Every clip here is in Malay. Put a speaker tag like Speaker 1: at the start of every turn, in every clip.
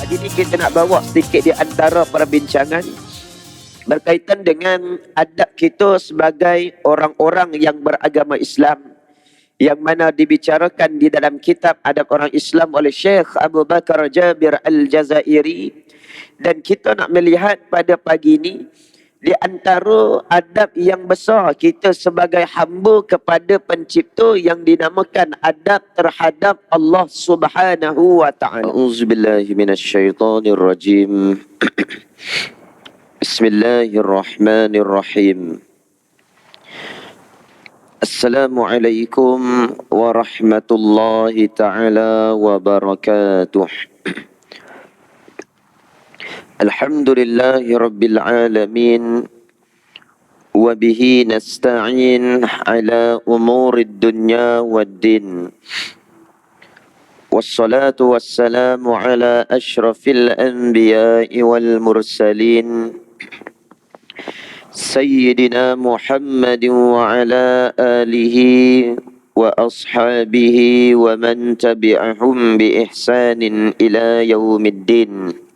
Speaker 1: pagi ni kita nak bawa sedikit di antara perbincangan berkaitan dengan adab kita sebagai orang-orang yang beragama Islam, yang mana dibicarakan di dalam kitab Adab Orang Islam oleh Syekh Abu Bakar Jabir Al-Jazairi. Dan kita nak melihat pada pagi ini di antara adab yang besar kita sebagai hamba kepada pencipta yang dinamakan adab terhadap Allah Subhanahu wa taala. Auzubillahi minasyaitonirrajim. Bismillahirrahmanirrahim. Assalamualaikum warahmatullahi taala wabarakatuh. Alhamdulillahi rabbil alamin. Wa bihi nasta'in ala umurid dunya waddin. Wassalatu wassalamu ala ashrafil anbiya'i wal mursalin. Sayyidina Muhammadin wa ala alihi wa ashabihi wa man tabi'ahum bi ihsanin ila yaumiddin.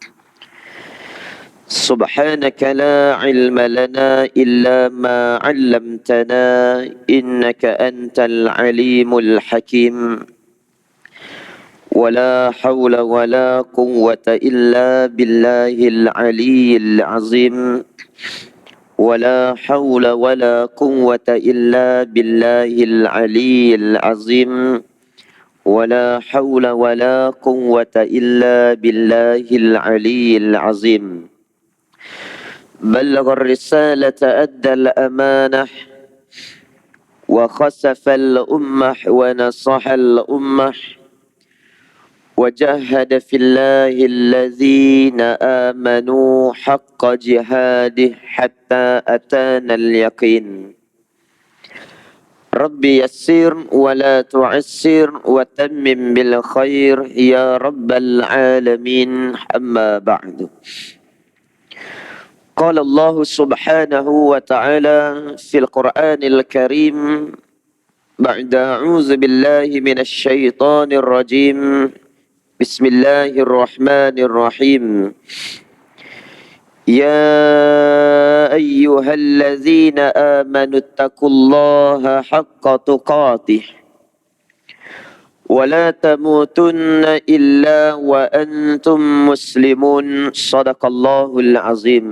Speaker 1: Subhanaka la ilma lana illa ma 'allamtana innaka antal alimul hakim. Wala hawla wala quwwata illa billahil aliyyil azim. Wala hawla wala quwwata illa billahil aliyyil azim. Wala hawla wala quwwata illa billahil aliyyil azim. بلغ الرسالة أدى الأمانة وخسف الأمة ونصح الأمة وجاهد في الله الذين آمنوا حق جهاده حتى أتانا اليقين. ربي يسر ولا تعسر وتمم بالخير يا رب العالمين. أما بعد. قال الله سبحانه وتعالى في القرآن الكريم بعد أعوذ بالله من الشيطان الرجيم بسم الله الرحمن الرحيم. يا أيها الذين آمنوا اتقوا الله حق تقاته ولا تموتن إلا وأنتم مسلمون. صدق الله العظيم.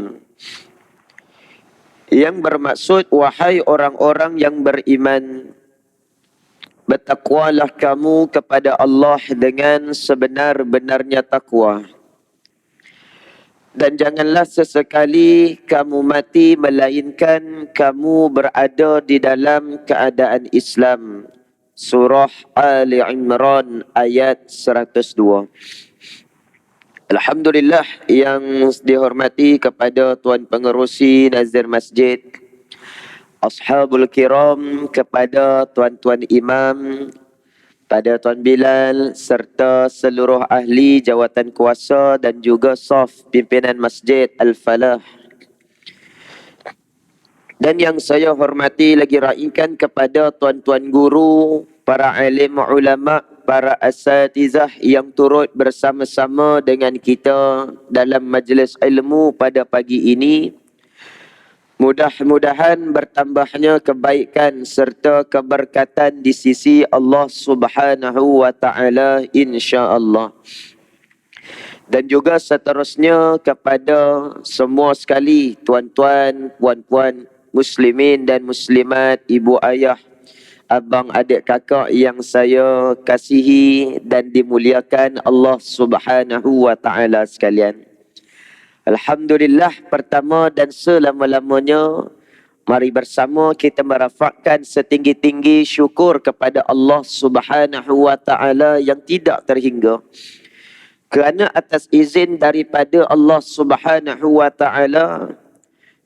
Speaker 1: Yang bermaksud, wahai orang-orang yang beriman, bertakwalah kamu kepada Allah dengan sebenar-benarnya takwa. Dan janganlah sesekali kamu mati melainkan kamu berada di dalam keadaan Islam. Surah Ali Imran ayat 102. Alhamdulillah yang dihormati kepada Tuan Pengerusi Nazir Masjid, Ashabul Kiram, kepada Tuan-Tuan Imam, pada Tuan Bilal serta seluruh ahli jawatan kuasa dan juga saf pimpinan Masjid Al-Falah. Dan yang saya hormati lagi raikan kepada tuan-tuan guru, para alim ulama, para asatizah yang turut bersama-sama dengan kita dalam majlis ilmu pada pagi ini. Mudah-mudahan bertambahnya kebaikan serta keberkatan di sisi Allah Subhanahu wa taala, insya-Allah. Dan juga seterusnya kepada semua sekali, tuan-tuan, puan-puan, muslimin dan muslimat, ibu ayah, abang adik kakak yang saya kasihi dan dimuliakan Allah Subhanahu wa taala sekalian. Alhamdulillah, pertama dan selama-lamanya mari bersama kita merafakkan setinggi-tinggi syukur kepada Allah Subhanahu wa taala yang tidak terhingga. Kerana atas izin daripada Allah Subhanahu wa taala,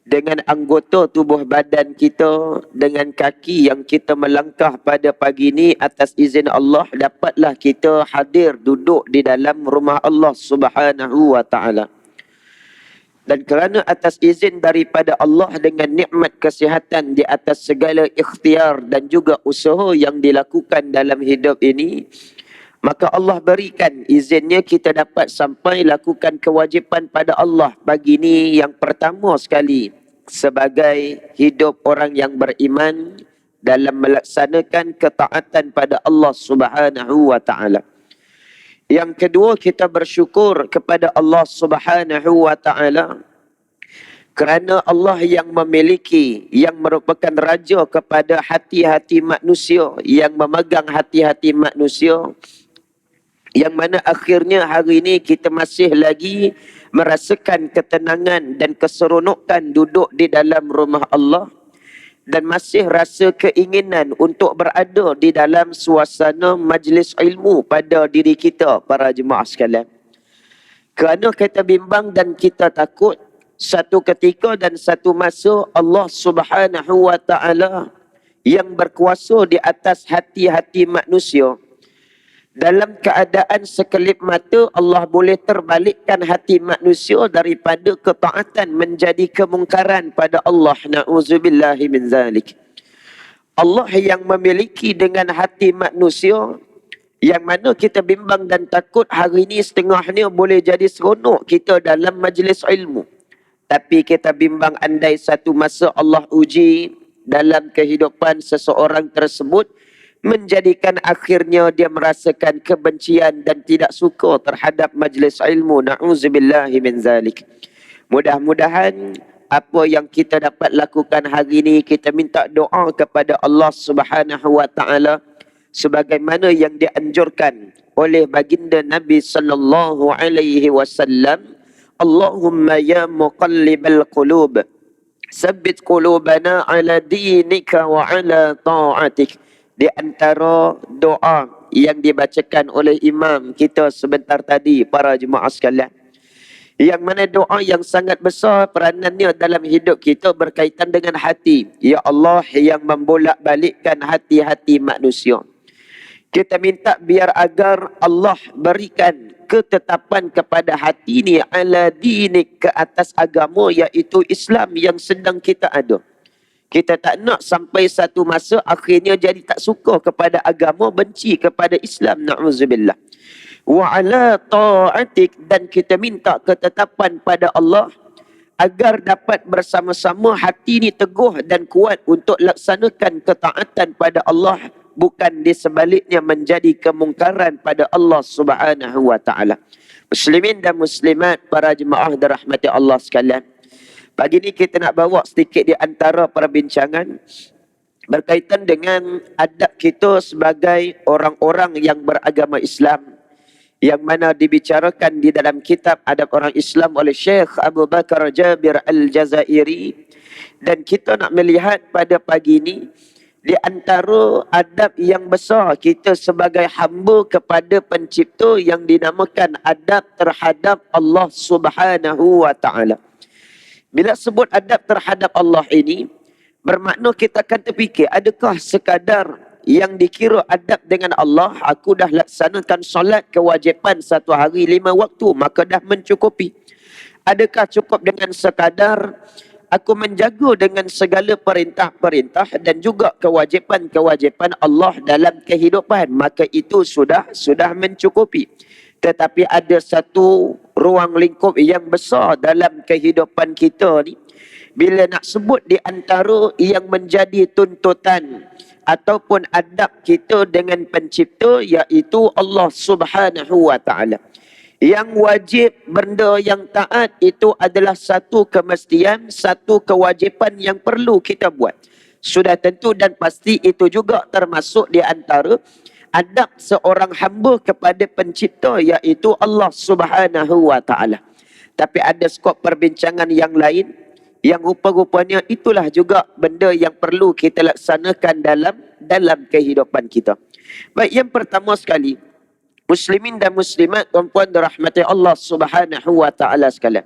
Speaker 1: dengan anggota tubuh badan kita, dengan kaki yang kita melangkah pada pagi ini, atas izin Allah dapatlah kita hadir duduk di dalam rumah Allah Subhanahu wa taala. Dan kerana atas izin daripada Allah dengan nikmat kesihatan di atas segala ikhtiar dan juga usaha yang dilakukan dalam hidup ini, Maka Allah berikan izinnya kita dapat sampai lakukan kewajipan pada Allah. Pagi ni yang pertama sekali sebagai hidup orang yang beriman dalam melaksanakan ketaatan pada Allah Subhanahu wa taala. Yang kedua, kita bersyukur kepada Allah Subhanahu wa taala kerana Allah yang memiliki, yang merupakan raja kepada hati-hati manusia, yang memegang hati-hati manusia, yang mana akhirnya hari ini kita masih lagi merasakan ketenangan dan keseronokan duduk di dalam rumah Allah, dan masih rasa keinginan untuk berada di dalam suasana majlis ilmu pada diri kita, para jemaah sekalian. Kerana kita bimbang dan kita takut satu ketika dan satu masa Allah Subhanahu wa taala yang berkuasa di atas hati-hati manusia, dalam keadaan sekelip mata Allah boleh terbalikkan hati manusia daripada ketaatan menjadi kemungkaran pada Allah. Na'udzubillahi min zalik. Allah yang memiliki dengan hati manusia, yang mana kita bimbang dan takut hari ini setengahnya boleh jadi seronok kita dalam majlis ilmu. Tapi kita bimbang andai satu masa Allah uji dalam kehidupan seseorang tersebut, menjadikan akhirnya dia merasakan kebencian dan tidak suka terhadap majlis ilmu. Na'udzubillahi min zalik. Mudah-mudahan apa yang kita dapat lakukan hari ini, kita minta doa kepada Allah Subhanahu wa taala sebagaimana yang dianjurkan oleh baginda Nabi sallallahu alaihi wasallam. Allahumma ya muqallibal qulub, sabbit qulubana ala dinika wa ala ta'atik. Di antara doa yang dibacakan oleh imam kita sebentar tadi, para jemaah sekalian, yang mana doa yang sangat besar peranannya dalam hidup kita berkaitan dengan hati. Ya Allah yang membolak-balikkan hati-hati manusia, kita minta biar agar Allah berikan ketetapan kepada hati ni ala dinik, ke atas agama iaitu Islam yang sedang kita ada. Kita tak nak sampai satu masa akhirnya jadi tak suka kepada agama, benci kepada Islam. Na'udzubillah. Wa ala ta'atik, dan kita minta ketetapan pada Allah agar dapat bersama-sama hati ni teguh dan kuat untuk laksanakan ketaatan pada Allah, bukan di sebaliknya menjadi kemungkaran pada Allah Subhanahu wa taala. Muslimin dan muslimat, para jemaah dirahmati Allah sekalian, pagi ni kita nak bawa sedikit di antara perbincangan berkaitan dengan adab kita sebagai orang-orang yang beragama Islam, yang mana dibicarakan di dalam kitab Adab Orang Islam oleh Syekh Abu Bakar Jabir Al-Jazairi. Dan kita nak melihat pada pagi ini di antara adab yang besar kita sebagai hamba kepada pencipta yang dinamakan adab terhadap Allah Subhanahu wa taala. Bila sebut adab terhadap Allah ini, bermakna kita akan terfikir, adakah sekadar yang dikira adab dengan Allah, aku dah laksanakan solat kewajipan satu hari 5 waktu, maka dah mencukupi? Adakah cukup dengan sekadar aku menjaga dengan segala perintah-perintah dan juga kewajipan-kewajipan Allah dalam kehidupan, maka itu sudah mencukupi? Tetapi ada satu ruang lingkup yang besar dalam kehidupan kita ni. Bila nak sebut di antara yang menjadi tuntutan ataupun adab kita dengan pencipta, iaitu Allah Subhanahu wa taala. Yang wajib, benda yang taat, itu adalah satu kemestian, satu kewajipan yang perlu kita buat. Sudah tentu dan pasti itu juga termasuk di antara adab seorang hamba kepada pencipta, iaitu Allah Subhanahu wa taala. Tapi ada skop perbincangan yang lain yang rupa-rupanya itulah juga benda yang perlu kita laksanakan dalam kehidupan kita. Baik, yang pertama sekali, muslimin dan muslimat, tuan-puan dirahmati Allah Subhanahu wa taala sekalian,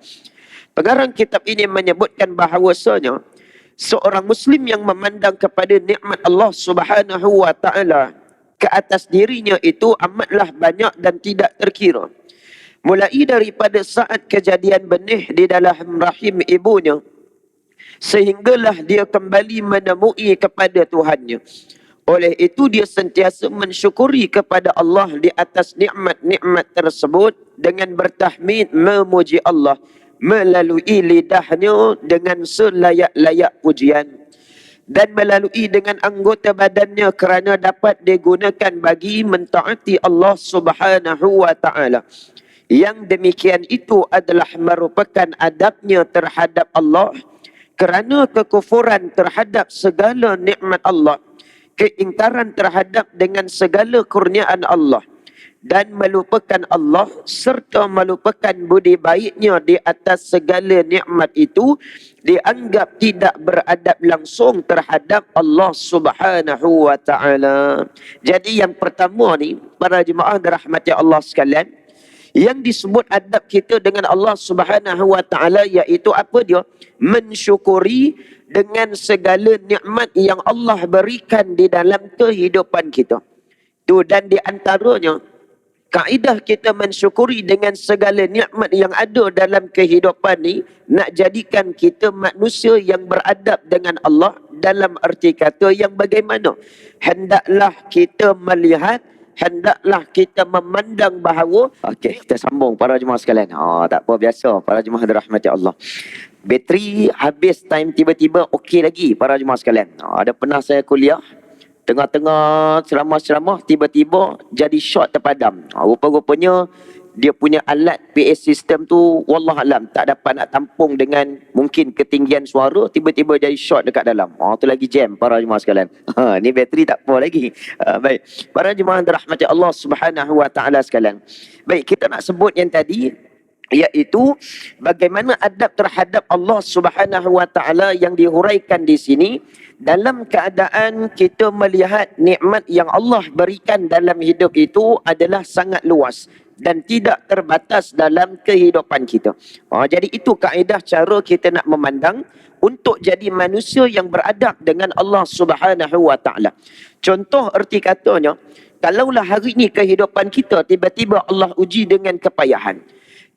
Speaker 1: pengarang kitab ini menyebutkan bahawasanya seorang muslim yang memandang kepada nikmat Allah Subhanahu wa taala ke atas dirinya itu amatlah banyak dan tidak terkira. Mulai daripada saat kejadian benih di dalam rahim ibunya, sehinggalah dia kembali menemui kepada Tuhannya. Oleh itu dia sentiasa mensyukuri kepada Allah di atas nikmat-nikmat tersebut dengan bertahmid memuji Allah melalui lidahnya dengan selayak-layak pujian dan melalui dengan anggota badannya kerana dapat digunakan bagi mentaati Allah Subhanahu wa taala. Yang demikian itu adalah merupakan adabnya terhadap Allah kerana kekufuran terhadap segala nikmat Allah, keingkaran terhadap dengan segala kurniaan Allah dan melupakan Allah serta melupakan budi baiknya di atas segala nikmat itu dianggap tidak beradab langsung terhadap Allah Subhanahu wa taala. Jadi yang pertama ni para jemaah dirahmati Allah sekalian, yang disebut adab kita dengan Allah Subhanahu wa taala iaitu apa dia? Mensyukuri dengan segala nikmat yang Allah berikan di dalam kehidupan kita. Tu dan di antaranya kaedah kita mensyukuri dengan segala nikmat yang ada dalam kehidupan ni nak jadikan kita manusia yang beradab dengan Allah dalam erti kata yang bagaimana? Hendaklah kita melihat, hendaklah kita memandang bahawa okey, kita sambung para jemaah sekalian. Tak apa, biasa para jemaah dirahmati Allah. Bateri habis time tiba-tiba okey lagi para jemaah sekalian. Ada pernah saya kuliah tengah-tengah ceramah-ceramah tiba-tiba jadi short terpadam. Rupa-rupanya dia punya alat PA system tu wallahualam tak dapat nak tampung dengan mungkin ketinggian suara, tiba-tiba jadi short dekat dalam. Tu lagi jam para jemaah sekalian. Ni bateri tak apa lagi. Baik. Para jemaah dirahmati Allah Subhanahu wa taala sekalian. Baik, kita nak sebut yang tadi iaitu bagaimana adab terhadap Allah Subhanahu wa taala yang dihuraikan di sini dalam keadaan kita melihat nikmat yang Allah berikan dalam hidup itu adalah sangat luas dan tidak terbatas dalam kehidupan kita. Jadi itu kaedah cara kita nak memandang untuk jadi manusia yang beradab dengan Allah Subhanahu wa taala. Contoh erti katanya, kalaulah hari ini kehidupan kita tiba-tiba Allah uji dengan kepayahan.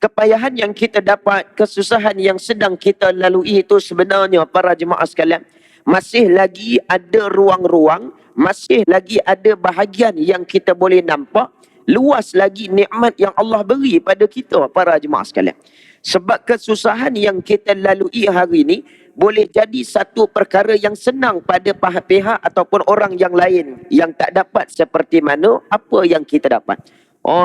Speaker 1: Kepayahan yang kita dapat, kesusahan yang sedang kita lalui itu sebenarnya para jemaah sekalian, masih lagi ada ruang-ruang, masih lagi ada bahagian yang kita boleh nampak, luas lagi nikmat yang Allah beri pada kita para jemaah sekalian. Sebab kesusahan yang kita lalui hari ini boleh jadi satu perkara yang senang pada pihak ataupun orang yang lain yang tak dapat seperti mana apa yang kita dapat.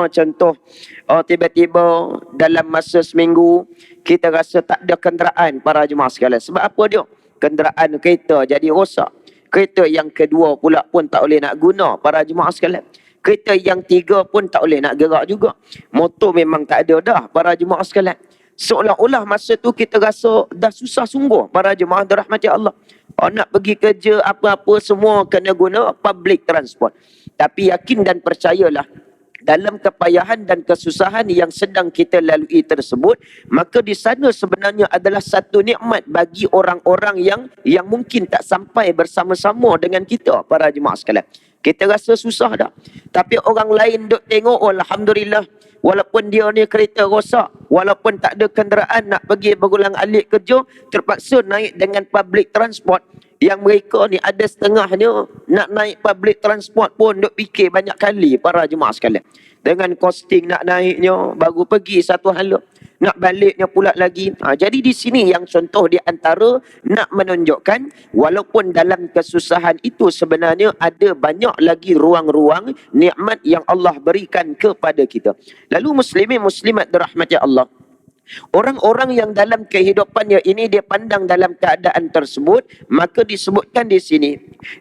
Speaker 1: Contoh, tiba-tiba dalam masa seminggu kita rasa tak ada kenderaan para jemaah sekalian. Sebab apa dia? Kenderaan kereta jadi rosak. Kereta yang kedua pula pun tak boleh nak guna para jemaah sekalian. Kereta yang tiga pun tak boleh nak gerak juga. Motor memang tak ada dah para jemaah sekalian. Seolah-olah masa tu kita rasa dah susah sungguh para jemaah dirahmati Allah. Nak pergi kerja apa-apa semua kena guna public transport. Tapi yakin dan percayalah, dalam kepayahan dan kesusahan yang sedang kita lalui tersebut, maka di sana sebenarnya adalah satu nikmat bagi orang-orang yang mungkin tak sampai bersama-sama dengan kita para jemaah sekalian. Kita rasa susah dah, tapi orang lain duk tengok, alhamdulillah, walaupun dia ni kereta rosak, walaupun tak ada kenderaan nak pergi berulang-alik kerja, terpaksa naik dengan public transport. Yang mereka ni ada setengahnya nak naik public transport pun duk fikir banyak kali para jemaah sekalian. Dengan costing nak naiknya, baru pergi satu hala, nak baliknya pula lagi. Jadi di sini yang contoh di antara nak menunjukkan walaupun dalam kesusahan itu sebenarnya ada banyak lagi ruang-ruang nikmat yang Allah berikan kepada kita. Lalu muslimin muslimat dirahmati Allah, orang-orang yang dalam kehidupannya ini dia pandang dalam keadaan tersebut, maka disebutkan di sini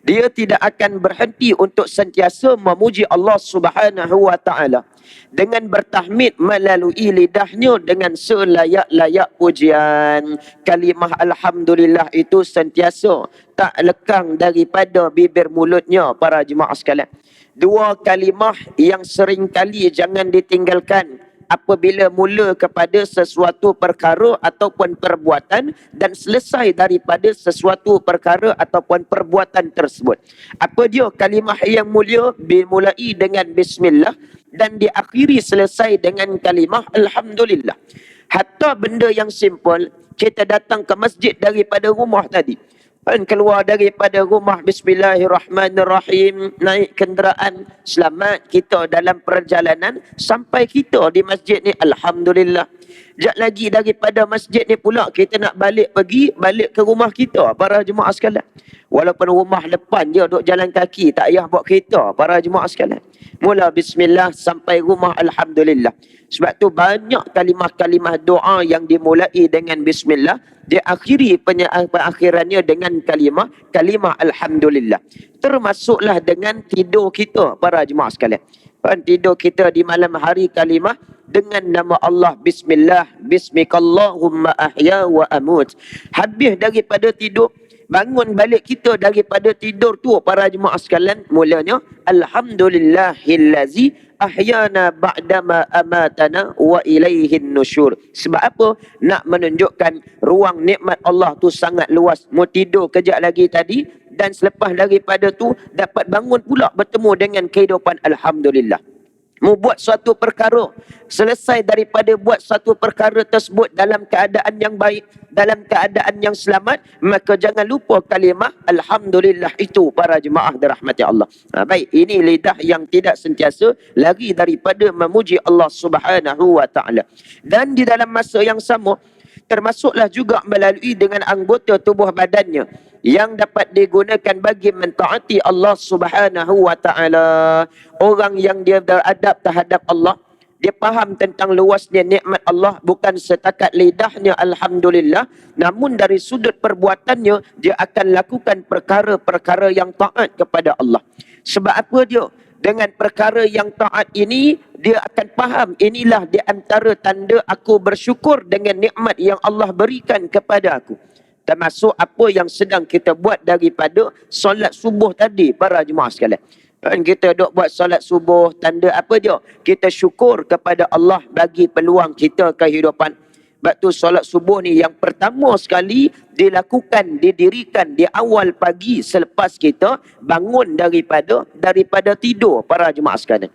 Speaker 1: dia tidak akan berhenti untuk sentiasa memuji Allah Subhanahu wa taala dengan bertahmid melalui lidahnya dengan selayak-layak pujian. Kalimah alhamdulillah itu sentiasa tak lekang daripada bibir mulutnya para jemaah sekalian. Dua kalimah yang sering kali jangan ditinggalkan apabila mula kepada sesuatu perkara ataupun perbuatan dan selesai daripada sesuatu perkara ataupun perbuatan tersebut. Apa dia kalimah yang mulia? Dimulai dengan bismillah dan diakhiri selesai dengan kalimah alhamdulillah. Hatta benda yang simple, kita datang ke masjid daripada rumah tadi, Kan keluar daripada rumah, bismillahirrahmanirrahim, naik kenderaan, selamat kita dalam perjalanan, sampai kita di masjid ni, alhamdulillah. Sekejap lagi daripada masjid ni pula kita nak balik ke rumah kita, para jemaah sekalian. Walaupun rumah depan je, duk jalan kaki, tak payah bawa kereta, para jemaah sekalian. Mula bismillah sampai rumah, alhamdulillah. Sebab tu banyak kalimah-kalimah doa yang dimulai dengan bismillah, diakhiri pengakhirannya dengan kalimah alhamdulillah. Termasuklah dengan tidur kita, para jemaah sekalian. Kan tidur kita di malam hari, kalimah dengan nama Allah, bismillah, bismikallahumma ahya wa amut. Habis daripada tidur, bangun balik kita daripada tidur tu, para jemaah sekalian, mulanya alhamdulillahillazi ahyana ba'dama amatana wa ilaihin nusyur. Sebab apa? Nak menunjukkan ruang nikmat Allah tu sangat luas. Mau tidur kejap lagi tadi, dan selepas daripada tu dapat bangun pula bertemu dengan kehidupan, alhamdulillah. Mu buat suatu perkara, selesai daripada buat suatu perkara tersebut dalam keadaan yang baik, dalam keadaan yang selamat, maka jangan lupa kalimah alhamdulillah itu, para jemaah dirahmati Allah. Baik, ini lidah yang tidak sentiasa lari daripada memuji Allah Subhanahu wa taala. Dan di dalam masa yang sama, termasuklah juga melalui dengan anggota tubuh badannya yang dapat digunakan bagi mentaati Allah Subhanahu wa taala. Orang yang dia beradab terhadap Allah, dia faham tentang luasnya nikmat Allah, bukan setakat lidahnya alhamdulillah, namun dari sudut perbuatannya dia akan lakukan perkara-perkara yang taat kepada Allah. Sebab apa dia? Dengan perkara yang taat ini, dia akan faham inilah di antara tanda aku bersyukur dengan nikmat yang Allah berikan kepada aku. Termasuk apa yang sedang kita buat daripada solat subuh tadi, para jemaah sekalian. Kan kita duk buat solat subuh, tanda apa dia? Kita syukur kepada Allah bagi peluang kita kehidupan. Sebab tu solat subuh ni yang pertama sekali dilakukan, didirikan di awal pagi selepas kita bangun daripada tidur, para jemaah sekalian.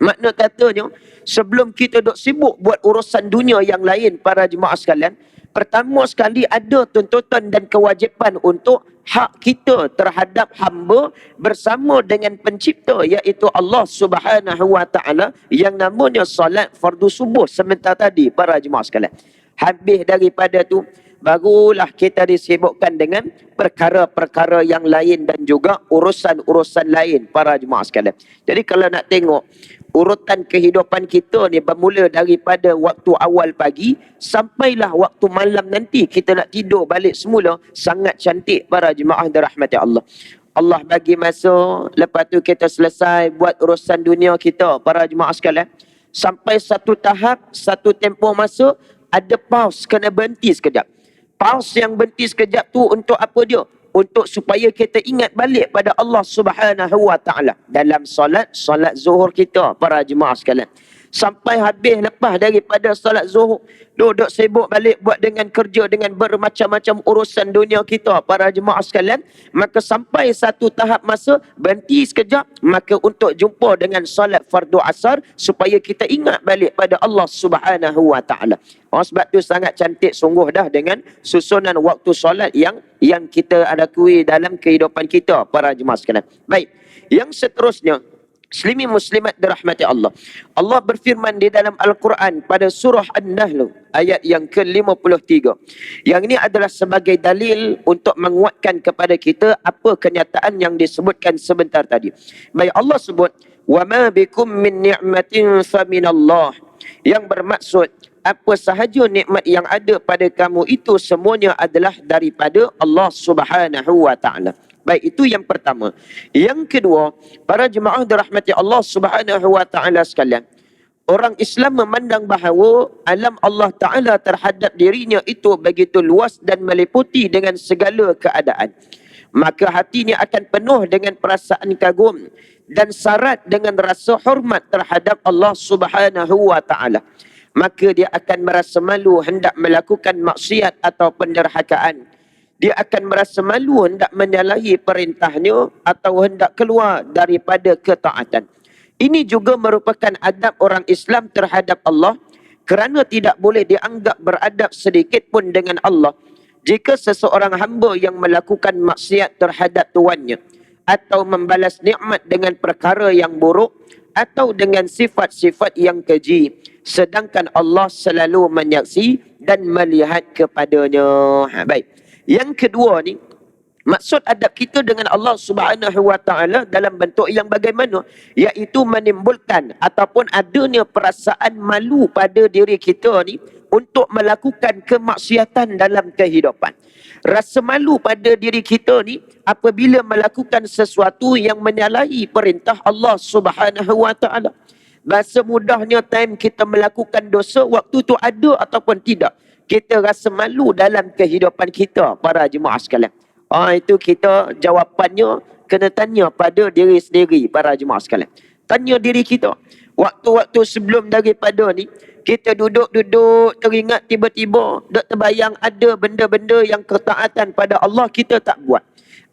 Speaker 1: Makna katanya, sebelum kita duk sibuk buat urusan dunia yang lain, para jemaah sekalian, pertama sekali ada tuntutan dan kewajipan untuk hak kita terhadap hamba bersama dengan pencipta, iaitu Allah Subhanahu wa taala, yang namanya solat fardu subuh sebentar tadi, para jemaah sekalian. Habis daripada tu, barulah kita disibukkan dengan perkara-perkara yang lain dan juga urusan-urusan lain, para jemaah sekalian. Jadi kalau nak tengok urutan kehidupan kita ni bermula daripada waktu awal pagi sampailah waktu malam nanti kita nak tidur balik semula, sangat cantik, para jemaah dirahmati Allah. Allah bagi masa, lepas tu kita selesai buat urusan dunia kita, para jemaah sekalian. Sampai satu tahap, satu tempoh masa, ada pause, kena berhenti sekejap. Pause yang berhenti sekejap tu untuk apa dia? Untuk supaya kita ingat balik pada Allah Subhanahu wa taala dalam solat zuhur kita, para jemaah sekalian. Sampai habis lepas daripada solat zuhur, duduk sibuk balik buat dengan kerja, dengan bermacam-macam urusan dunia kita, para jemaah sekalian. Maka sampai satu tahap masa berhenti sekejap, maka untuk jumpa dengan solat fardu asar supaya kita ingat balik pada Allah Subhanahu wa taala. Sebab tu sangat cantik sungguh dah dengan susunan waktu solat yang kita lakui dalam kehidupan kita, para jemaah sekalian. Baik, yang seterusnya, Muslimin muslimat dirahmati Allah. Allah berfirman di dalam Al-Quran pada surah An-Nahl ayat yang ke-53. Yang ini adalah sebagai dalil untuk menguatkan kepada kita apa kenyataan yang disebutkan sebentar tadi. Baik, Allah sebut, "Wa ma bikum min ni'matin fa minallah." Yang bermaksud, apa sahaja nikmat yang ada pada kamu itu semuanya adalah daripada Allah Subhanahu wa taala. Baik, itu yang pertama. Yang kedua, para jemaah dirahmati Allah Subhanahu wa taala sekalian, orang Islam memandang bahawa alam Allah Taala terhadap dirinya itu begitu luas dan meliputi dengan segala keadaan. Maka hatinya akan penuh dengan perasaan kagum dan syarat dengan rasa hormat terhadap Allah Subhanahu wa taala. Maka dia akan merasa malu hendak melakukan maksiat atau penderhakaan. Dia akan merasa malu hendak menyalahi perintahnya atau hendak keluar daripada ketaatan. Ini juga merupakan adab orang Islam terhadap Allah, kerana tidak boleh dianggap beradab sedikit pun dengan Allah jika seseorang hamba yang melakukan maksiat terhadap tuannya atau membalas nikmat dengan perkara yang buruk atau dengan sifat-sifat yang keji, sedangkan Allah selalu menyaksi dan melihat kepadanya. Baik. Yang kedua ni, maksud adab kita dengan Allah Subhanahu wa taala dalam bentuk yang bagaimana? Iaitu menimbulkan ataupun adanya perasaan malu pada diri kita ni untuk melakukan kemaksiatan dalam kehidupan. Rasa malu pada diri kita ni apabila melakukan sesuatu yang menyalahi perintah Allah Subhanahu wa taala. Bahasa mudahnya, time kita melakukan dosa, waktu tu ada ataupun tidak, kita rasa malu dalam kehidupan kita, para jemaah sekalian. Itu kita jawapannya kena tanya pada diri sendiri, para jemaah sekalian. Tanya diri kita. Waktu-waktu sebelum daripada ni, kita duduk-duduk teringat tiba-tiba dok terbayang ada benda-benda yang ketaatan pada Allah kita tak buat.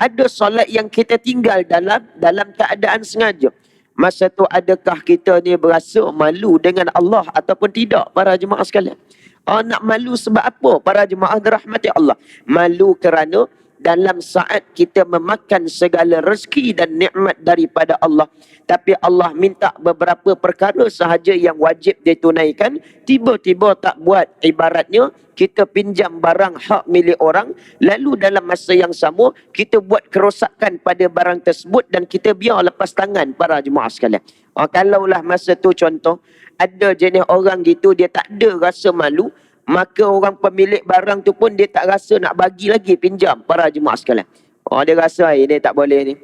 Speaker 1: Ada solat yang kita tinggal dalam keadaan sengaja. Masa tu adakah kita ni berasa malu dengan Allah ataupun tidak, para jemaah sekalian? Nak malu sebab apa, para jemaah dirahmati Allah? Malu kerana dalam saat kita memakan segala rezeki dan nikmat daripada Allah, tapi Allah minta beberapa perkara sahaja yang wajib ditunaikan, tiba-tiba tak buat. Ibaratnya kita pinjam barang hak milik orang, lalu dalam masa yang sama kita buat kerosakan pada barang tersebut dan kita biar lepas tangan, para jemaah sekalian. Kalaulah masa tu contoh ada jenis orang gitu, dia tak ada rasa malu, maka orang pemilik barang tu pun dia tak rasa nak bagi lagi pinjam, para jemaah sekalian. Dia rasa ini tak boleh ni.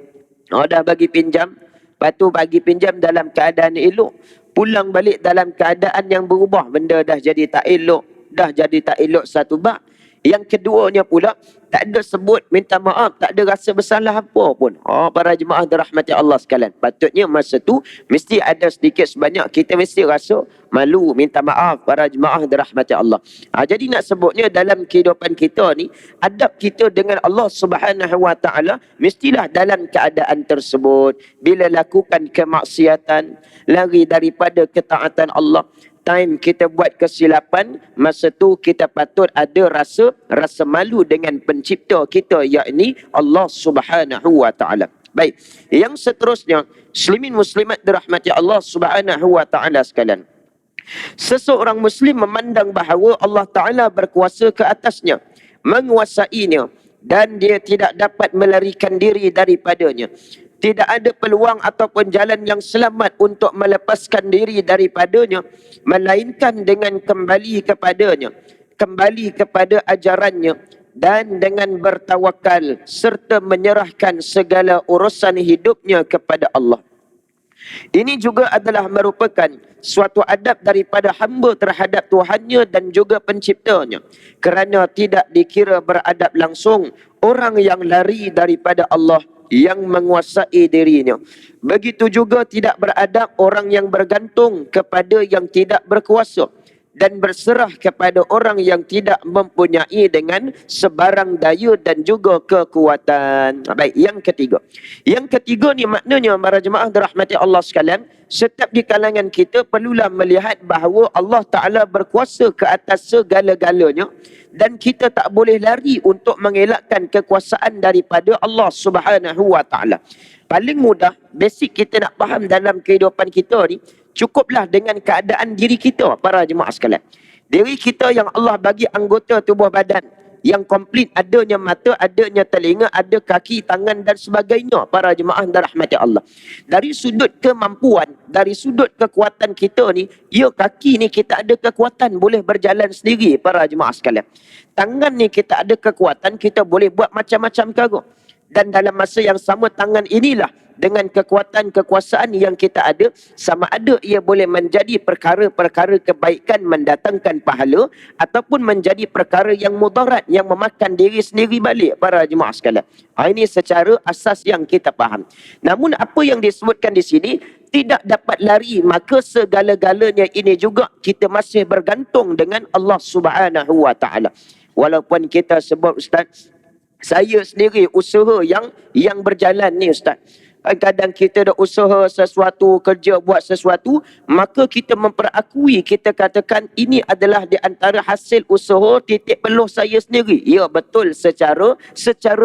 Speaker 1: Dah bagi pinjam, lepas tu bagi pinjam dalam keadaan elok, pulang balik dalam keadaan yang berubah, benda dah jadi tak elok, satu bab. Yang keduanya pula, tak ada sebut minta maaf, tak ada rasa bersalah apa pun. Para jemaah dirahmati Allah sekalian. Patutnya masa tu mesti ada sedikit sebanyak kita mesti rasa malu, minta maaf, para jemaah dirahmati Allah. Jadi nak sebutnya dalam kehidupan kita ni, adab kita dengan Allah Subhanahu wa taala mestilah dalam keadaan tersebut. Bila lakukan kemaksiatan, lari daripada ketaatan Allah, time kita buat kesilapan, masa tu kita patut ada rasa malu dengan pencipta kita, yakni Allah Subhanahu wa taala. Baik, yang seterusnya, muslimin muslimat dirahmati Allah Subhanahu wa taala sekalian. Seseorang muslim memandang bahawa Allah taala berkuasa ke atasnya, menguasainya, dan dia tidak dapat melarikan diri daripadanya. Tidak ada peluang ataupun jalan yang selamat untuk melepaskan diri daripadanya, melainkan dengan kembali kepadanya, kembali kepada ajarannya, dan dengan bertawakal serta menyerahkan segala urusan hidupnya kepada Allah. Ini juga adalah merupakan suatu adab daripada hamba terhadap Tuhannya dan juga penciptanya, kerana tidak dikira beradab langsung orang yang lari daripada Allah yang menguasai dirinya. Begitu juga tidak beradab orang yang bergantung kepada yang tidak berkuasa dan berserah kepada orang yang tidak mempunyai dengan sebarang daya dan juga kekuatan. Baik, yang ketiga. Yang ketiga ni maknanya, para jemaah dirahmati Allah sekalian, setiap di kalangan kita perlulah melihat bahawa Allah Ta'ala berkuasa ke atas segala-galanya, dan kita tak boleh lari untuk mengelakkan kekuasaan daripada Allah Subhanahu wa taala. Paling mudah, basic kita nak faham dalam kehidupan kita ni, cukuplah dengan keadaan diri kita, para jemaah sekalian. Diri kita yang Allah bagi anggota tubuh badan yang komplit, adanya mata, adanya telinga, ada kaki, tangan dan sebagainya, para jemaah dan rahmati Allah. Dari sudut kemampuan, dari sudut kekuatan kita ni, kaki ni kita ada kekuatan boleh berjalan sendiri, para jemaah sekalian. Tangan ni kita ada kekuatan, kita boleh buat macam-macam perkara. Dan dalam masa yang sama, tangan inilah dengan kekuatan kekuasaan yang kita ada, sama ada ia boleh menjadi perkara-perkara kebaikan mendatangkan pahala, ataupun menjadi perkara yang mudarat yang memakan diri sendiri balik, para jemaah sekalian. Ini secara asas yang kita faham. Namun apa yang disebutkan di sini, tidak dapat lari, maka segala-galanya ini juga kita masih bergantung dengan Allah Subhanahu wa taala. Walaupun kita sebut, Ustaz, saya sendiri usaha yang berjalan ni, Ustaz, kadang kita dah usaha sesuatu, kerja buat sesuatu, maka kita memperakui, kita katakan ini adalah di antara hasil usaha titik peluh saya sendiri. Ya, betul secara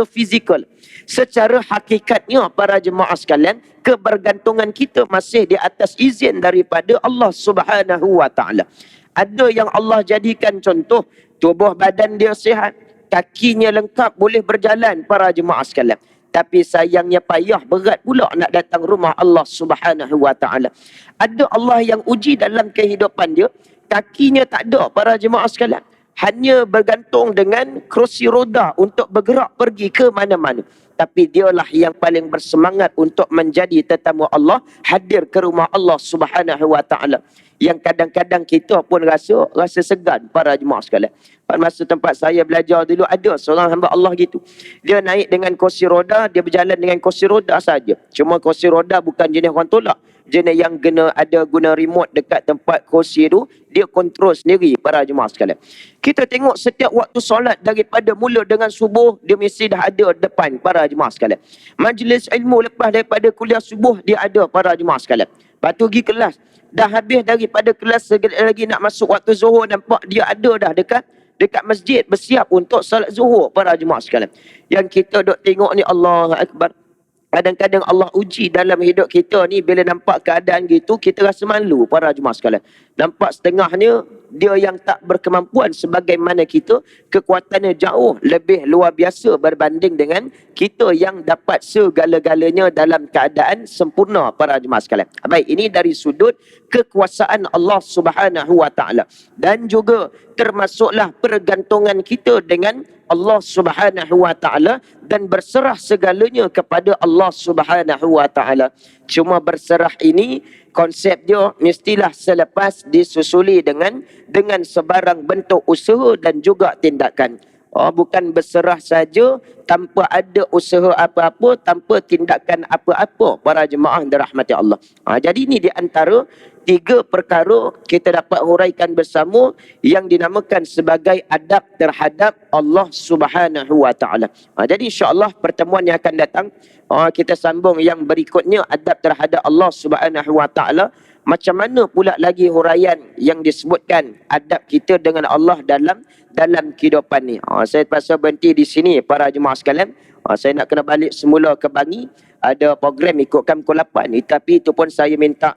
Speaker 1: fizikal. Secara hakikatnya para jemaah sekalian, kebergantungan kita masih di atas izin daripada Allah Subhanahu wa taala. Ada yang Allah jadikan contoh, tubuh badan dia sihat, kakinya lengkap, boleh berjalan para jemaah sekalian. Tapi sayangnya payah, berat pula nak datang rumah Allah Subhanahu wa taala. Ada Allah yang uji dalam kehidupan dia, kakinya tak ada para jemaah sekalian. Hanya bergantung dengan kerusi roda untuk bergerak pergi ke mana-mana. Tapi dialah yang paling bersemangat untuk menjadi tetamu Allah, hadir ke rumah Allah Subhanahu wa taala. Yang kadang-kadang kita pun rasa segan para jemaah sekalian. Pada masa tempat saya belajar dulu, ada seorang hamba Allah gitu. Dia naik dengan kursi roda, dia berjalan dengan kursi roda saja. Cuma kursi roda bukan jenis orang tolak. Jenis yang guna remote dekat tempat kursi tu, dia kontrol sendiri para jemaah sekalian. Kita tengok setiap waktu solat daripada mula dengan subuh, dia mesti dah ada depan para jemaah sekalian. Majlis ilmu lepas daripada kuliah subuh, dia ada para jemaah sekalian. Lepas tu pergi kelas. Dah habis daripada kelas, lagi nak masuk waktu zuhur, nampak dia ada dah dekat masjid bersiap untuk salat zuhur para jemaah sekalian. Yang kita duk tengok ni, Allahu Akbar. Kadang-kadang Allah uji dalam hidup kita ni, bila nampak keadaan gitu, kita rasa malu para jemaah sekalian. Nampak setengahnya, dia yang tak berkemampuan sebagaimana kita, kekuatannya jauh lebih luar biasa berbanding dengan kita yang dapat segala-galanya dalam keadaan sempurna para jemaah sekalian. Baik, ini dari sudut kekuasaan Allah Subhanahu wa taala. Dan juga termasuklah pergantungan kita dengan Allah Subhanahu wa taala dan berserah segalanya kepada Allah Subhanahu wa taala. Cuma berserah ini konsep dia mestilah selepas disusuli dengan sebarang bentuk usaha dan juga tindakan. Bukan berserah saja tanpa ada usaha apa-apa, tanpa tindakan apa-apa para jemaah dirahmati Allah. Jadi ini di antara 3 perkara kita dapat huraikan bersama yang dinamakan sebagai adab terhadap Allah Subhanahu wa taala. Jadi insya-Allah pertemuan yang akan datang kita sambung yang berikutnya, adab terhadap Allah Subhanahu wa taala. Macam mana pula lagi huraian yang disebutkan adab kita dengan Allah dalam kehidupan ni. Saya terpaksa berhenti di sini para jemaah sekalian. Saya nak kena balik semula ke Bangi. Ada program ikutkan pukul 8 ni, tapi itu pun saya minta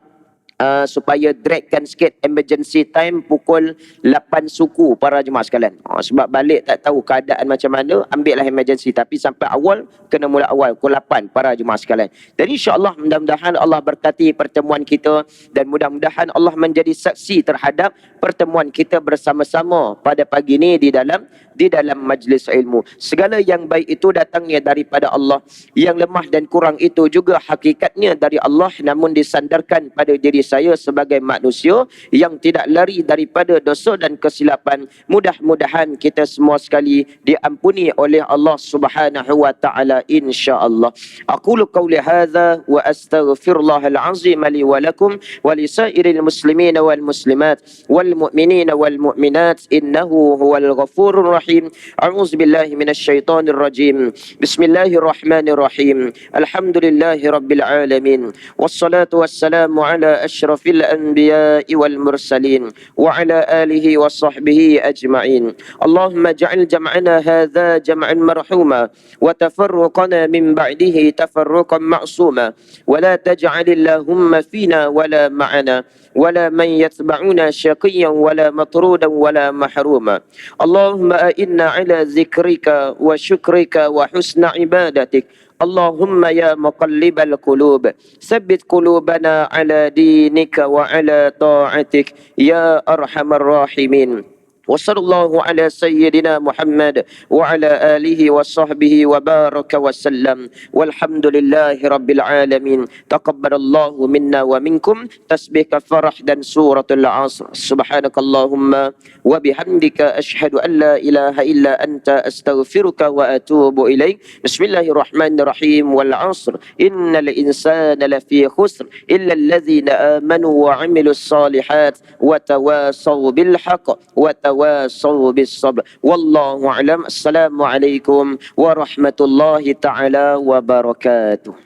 Speaker 1: supaya dragkan sikit emergency time pukul 8 suku para jemaah sekalian. Sebab balik tak tahu keadaan macam mana, ambillah emergency. Tapi sampai awal, kena mula awal pukul 8 para jemaah sekalian. Dan insya-Allah mudah-mudahan Allah berkati pertemuan kita dan mudah-mudahan Allah menjadi saksi terhadap pertemuan kita bersama-sama pada pagi ini di dalam majlis ilmu. Segala yang baik itu datangnya daripada Allah. Yang lemah dan kurang itu juga hakikatnya dari Allah, namun disandarkan pada diri saya sebagai manusia yang tidak lari daripada dosa dan kesilapan. Mudah-mudahan kita semua sekali diampuni oleh Allah Subhanahu wa taala insya-Allah. Aqulu qawli hadza wa astaghfirullahal azim li wa lakum wa lisairil muslimin wal muslimat wal mu'minin wal mu'minat innahu huwal ghafurur rahim. A'udzu billahi minasyaitonir rajim. Bismillahirrahmanirrahim. Alhamdulillahi rabbil alamin. Wassalatu wassalamu ala أشرف الأنبياء والمرسلين وعلى آله وصحبه أجمعين. اللهم اجعل جمعنا هذا جمعا مرحوما وتفرقنا من بعده تفرقا معصوما ولا تجعل اللهم فينا ولا معنا ولا من يتبعنا شقيا ولا مطرودا ولا محروما. اللهم أئنا على ذكرك وشكرك وحسن عبادتك. اللهم يا مقلب القلوب ثبت قلوبنا على دينك وعلى طاعتك يا أرحم الراحمين. وصلى الله على سيدنا محمد وعلى آله وصحبه وبارك وسلم والحمد لله رب العالمين. تقبل الله منا ومنكم تسبيح فرح dan سورة العصر. سبحانك اللهم وبحمدك أشهد أن لا إله إلا أنت أستغفرك وأتوب إليك. بسم الله الرحمن الرحيم. والعصر إن الإنسان لفي خسر إلا الذين آمنوا وعملوا الصالحات وتواصوا بالحق وتواصوا بالصبر. والله أعلم. السلام عليكم ورحمة الله تعالى وبركاته.